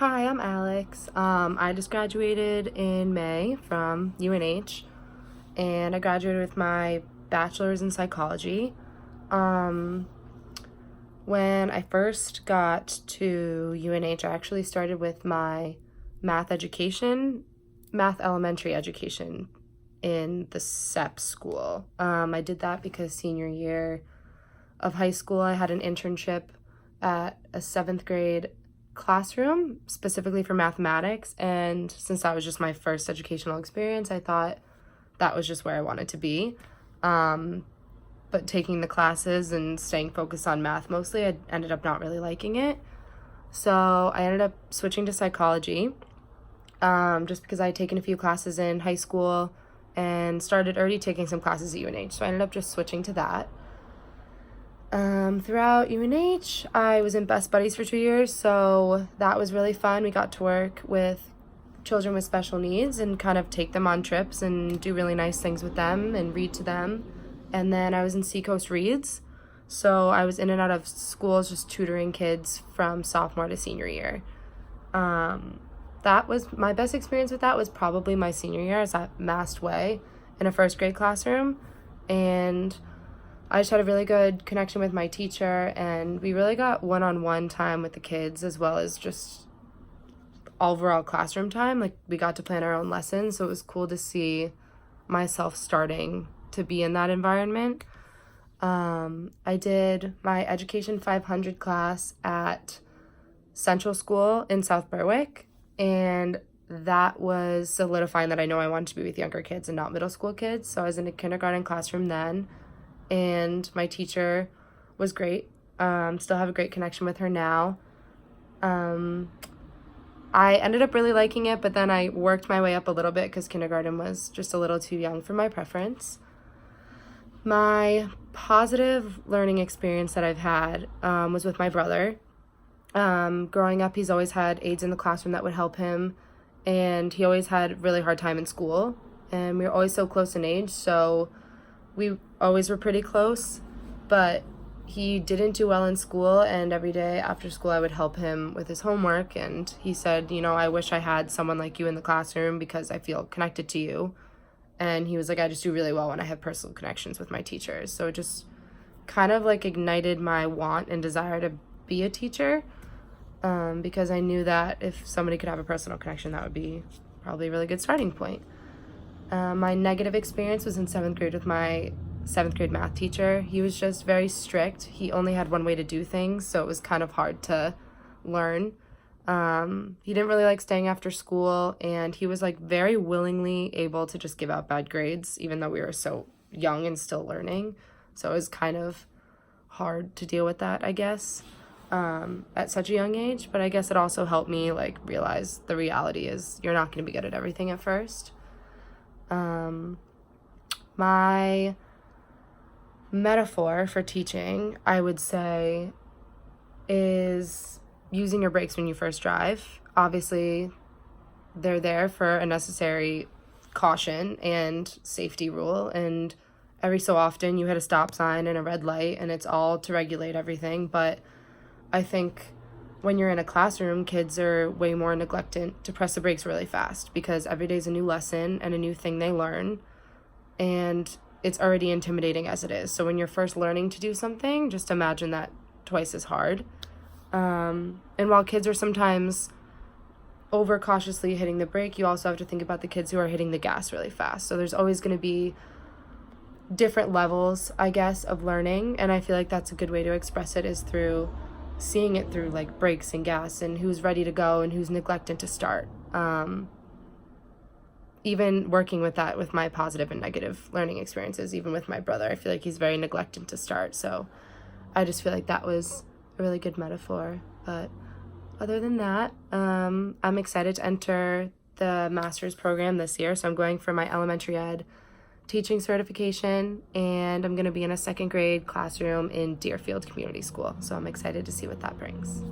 Hi, I'm Alex. I just graduated in May from UNH, and I graduated with my bachelor's in psychology. Um, when I first got to UNH, I actually started with my math elementary education in the SEP school. I did that because senior year of high school, I had an internship at a seventh grade classroom specifically for mathematics. And since that was just my first educational experience, I thought that was just where I wanted to be. But taking the classes and staying focused on math mostly, I ended up not really liking it. So I ended up switching to psychology just because I had taken a few classes in high school and started already taking some classes at UNH. So I ended up just switching to that. Throughout UNH, I was in Best Buddies for 2 years, so that was really fun. We got to work with children with special needs and kind of take them on trips and do really nice things with them and read to them. And then I was in Seacoast Reads, so I was in and out of schools just tutoring kids from sophomore to senior year. That was my best experience with that was probably my senior year. I was at Mast Way in a first grade classroom, and I just had a really good connection with my teacher, and we really got one-on-one time with the kids as well as just overall classroom time. Like, we got to plan our own lessons, so it was cool to see myself starting to be in that environment. I did my Education 500 class at Central School in South Berwick, and that was solidifying that I know I wanted to be with younger kids and not middle school kids. So I was in a kindergarten classroom then, and my teacher was great. Still have a great connection with her now. I ended up really liking it, but then I worked my way up a little bit because kindergarten was just a little too young for my preference. My positive learning experience that I've had was with my brother. Growing up, he's always had aides in the classroom that would help him, and he always had a really hard time in school, and we were always so close in age, so we always were pretty close, but he didn't do well in school, and every day after school I would help him with his homework, and he said, I wish I had someone like you in the classroom because I feel connected to you. And he was like, I just do really well when I have personal connections with my teachers. So it just kind of like ignited my want and desire to be a teacher, because I knew that if somebody could have a personal connection, that would be probably a really good starting point. My negative experience was in seventh grade with my seventh grade math teacher. He was just very strict. He only had one way to do things, so it was kind of hard to learn. He didn't really like staying after school, and he was like very willingly able to just give out bad grades, even though we were so young and still learning. So it was kind of hard to deal with that, I guess, at such a young age. But I guess it also helped me like realize the reality is you're not going to be good at everything at first. My metaphor for teaching, I would say, is using your brakes when you first drive. Obviously, they're there for a necessary caution and safety rule, and every so often you hit a stop sign and a red light, and it's all to regulate everything. But I think when you're in a classroom, kids are way more neglectant to press the brakes really fast because every day is a new lesson and a new thing they learn, and it's already intimidating as it is. So when you're first learning to do something, just imagine that twice as hard. And while kids are sometimes overcautiously hitting the brake, you also have to think about the kids who are hitting the gas really fast. So there's always going to be different levels, I guess, of learning, and I feel like that's a good way to express it is through seeing it through like brakes and gas and who's ready to go and who's neglectant to start. Even working with that with my positive and negative learning experiences, even with my brother, I feel like he's very neglectant to start. So I just feel like that was a really good metaphor. But other than that, I'm excited to enter the master's program this year. So I'm going for my elementary ed teaching certification, and I'm going to be in a second grade classroom in Deerfield Community School. So I'm excited to see what that brings.